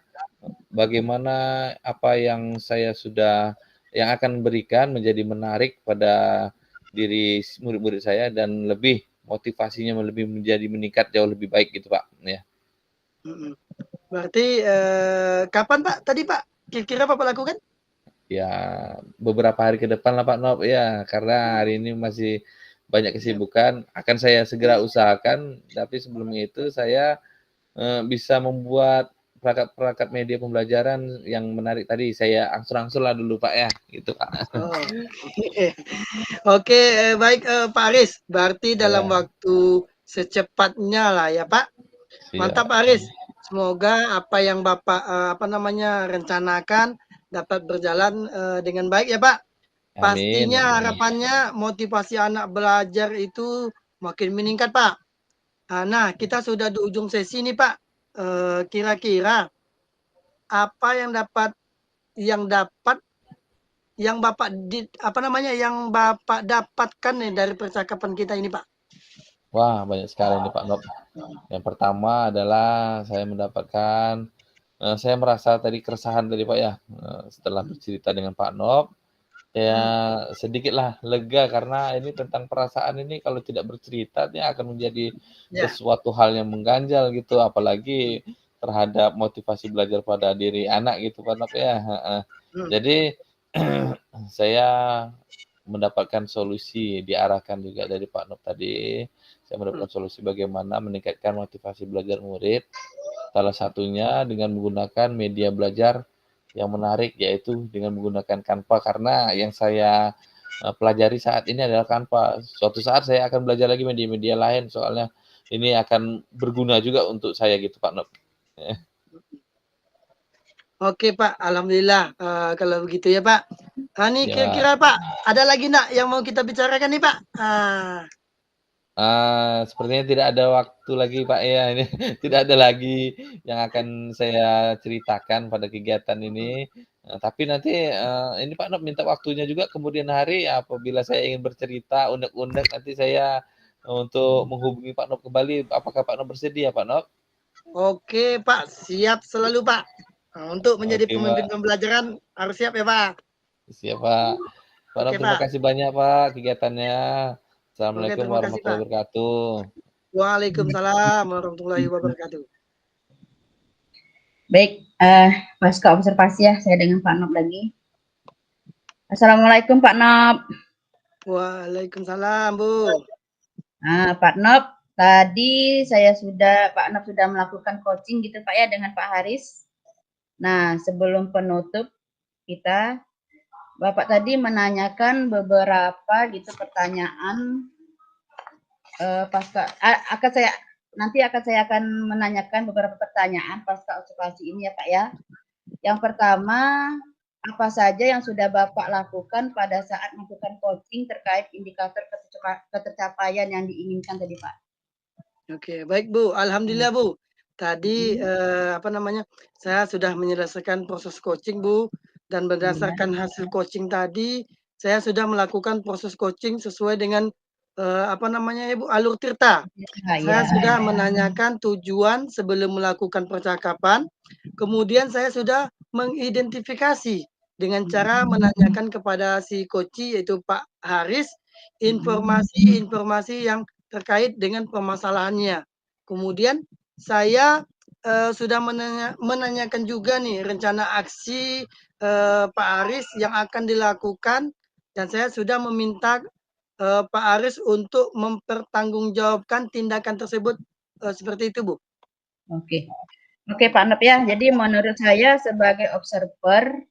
bagaimana apa yang saya sudah yang akan berikan menjadi menarik pada diri murid-murid saya dan lebih motivasinya lebih menjadi meningkat jauh lebih baik gitu Pak, ya. Mhm. Berarti, kapan Pak tadi Pak, kira-kira Bapak lakukan? Ya beberapa hari ke depan lah Pak Nop, ya karena Oh, hari ini masih banyak ya, kesibukan, akan saya segera ya. usahakan, tapi sebelum itu saya, bisa membuat perangkat-perangkat media pembelajaran yang menarik tadi, saya angsur-angsur lah dulu Pak ya, gitu Pak. Oh, oke, baik, Pak Aris, berarti dalam Ya, waktu secepatnya lah ya Pak. Mantap siap. Pak Aris, semoga apa yang Bapak, rencanakan dapat berjalan, dengan baik ya Pak. Amin, Pastinya amin. harapannya motivasi anak belajar itu makin meningkat Pak. Nah, kita sudah di ujung sesi nih Pak, kira-kira apa yang dapat yang Bapak dapatkan nih dari percakapan kita ini, Pak? Wah, banyak sekali nih Pak Nop. Yang pertama adalah saya mendapatkan saya merasa tadi keresahan tadi Pak ya, setelah bercerita dengan Pak Nop, ya Hmm, sedikitlah lega karena ini tentang perasaan ini kalau tidak bercerita ini akan menjadi ya. sesuatu hal yang mengganjal gitu, apalagi terhadap motivasi belajar pada diri anak gitu Pak Nop ya, heeh. Hmm, Jadi saya mendapatkan solusi, diarahkan juga dari Pak Nop tadi, saya hmm, mendapatkan solusi bagaimana meningkatkan motivasi belajar murid, salah satunya dengan menggunakan media belajar yang menarik, yaitu dengan menggunakan Canva, karena yang saya pelajari saat ini adalah Canva. Suatu saat saya akan belajar lagi media-media lain, soalnya ini akan berguna juga untuk saya gitu Pak Nop. Oke, Pak, alhamdulillah, kalau begitu ya, Pak. Nih Ya. kira-kira, Pak, ada lagi nggak yang mau kita bicarakan nih, Pak? Sepertinya tidak ada waktu lagi Pak ya, ini tidak ada lagi yang akan saya ceritakan pada kegiatan ini, tapi nanti, ini Pak Nop minta waktunya juga kemudian hari apabila saya ingin bercerita unek-unek nanti saya untuk menghubungi Pak Nop kembali, apakah Pak Nop bersedia Pak Nop? Oke, Pak, siap selalu, Pak. Untuk menjadi Oke, pemimpin Pak. pembelajaran harus siap ya, Pak. Siap, Pak. Pak Nom, Oke, terima Pak. kasih banyak, Pak, kegiatannya. Oke, Assalamualaikum terima kasih, warahmatullahi Pak. wabarakatuh. Waalaikumsalam warahmatullahi wabarakatuh. Baik, pasca observasi ya, saya dengan Pak Nob lagi. Assalamualaikum Pak Nob. Waalaikumsalam, Bu. Pak Nob, tadi Pak Nob sudah melakukan coaching gitu Pak ya dengan Pak Haris. Nah, sebelum penutup kita, Bapak tadi menanyakan beberapa gitu pertanyaan nanti saya akan menanyakan beberapa pertanyaan pasca observasi ini ya Pak ya. Yang pertama, apa saja yang sudah Bapak lakukan pada saat melakukan coaching terkait indikator ketercapaian yang diinginkan tadi Pak? Oke, baik Bu. Alhamdulillah Bu. Tadi saya sudah menyelesaikan proses coaching Bu, dan berdasarkan hasil coaching tadi, saya sudah melakukan proses coaching sesuai dengan Ibu, alur tirta. Saya sudah menanyakan tujuan sebelum melakukan percakapan, kemudian saya sudah mengidentifikasi dengan cara menanyakan kepada si coach yaitu Pak Haris informasi-informasi yang terkait dengan permasalahannya. Kemudian saya sudah menanyakan juga nih rencana aksi Pak Haris yang akan dilakukan, dan saya sudah meminta Pak Haris untuk mempertanggungjawabkan tindakan tersebut seperti itu, Bu. Oke. Oke Pak Nob ya, jadi menurut saya sebagai observer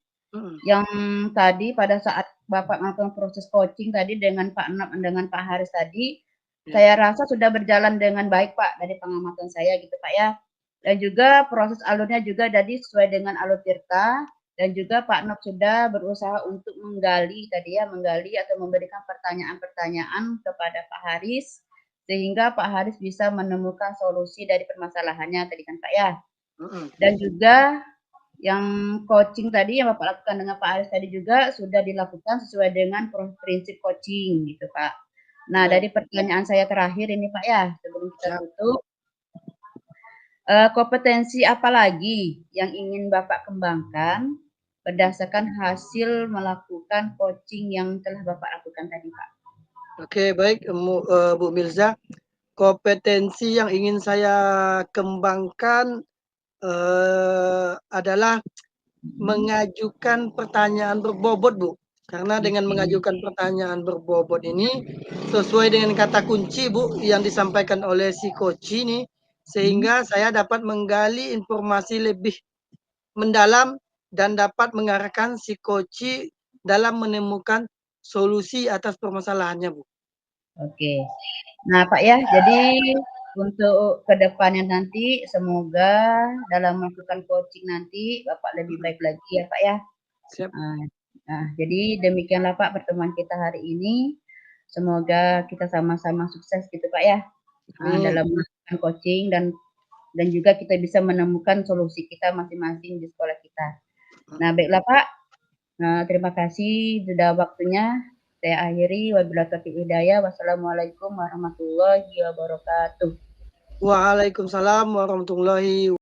yang tadi pada saat Bapak melakukan proses coaching tadi dengan Pak Nob dengan Pak Haris tadi, saya rasa sudah berjalan dengan baik Pak dari pengamatan saya gitu Pak ya. Dan juga proses alurnya juga tadi sesuai dengan alur tirta, dan juga Pak Nob sudah berusaha untuk menggali atau memberikan pertanyaan-pertanyaan kepada Pak Haris, sehingga Pak Haris bisa menemukan solusi dari permasalahannya tadi kan Pak ya. Dan juga yang coaching tadi yang Bapak lakukan dengan Pak Haris tadi juga sudah dilakukan sesuai dengan prinsip coaching gitu Pak. Nah, dari pertanyaan saya terakhir ini Pak ya, sebelum kita tutup, kompetensi apa lagi yang ingin Bapak kembangkan berdasarkan hasil melakukan coaching yang telah Bapak lakukan tadi Pak? Oke, baik Bu Mirza. Kompetensi yang ingin saya kembangkan adalah mengajukan pertanyaan berbobot, Bu. Karena dengan mengajukan pertanyaan berbobot ini sesuai dengan kata kunci, Bu, yang disampaikan oleh si coach ini, sehingga saya dapat menggali informasi lebih mendalam dan dapat mengarahkan si coach dalam menemukan solusi atas permasalahannya, Bu. Oke. Nah, Pak ya, jadi untuk kedepannya nanti semoga dalam melakukan coaching nanti Bapak lebih baik lagi ya Pak ya. Siap. Nah, jadi demikianlah Pak pertemuan kita hari ini. Semoga kita sama-sama sukses gitu Pak ya. Dalam melakukan coaching dan juga kita bisa menemukan solusi kita masing-masing di sekolah kita. Nah, baiklah Pak. Terima kasih sudah waktunya. Saya akhiri. Wabillahi taufiq hidayah. Wassalamualaikum warahmatullahi wabarakatuh. Waalaikumsalam warahmatullahi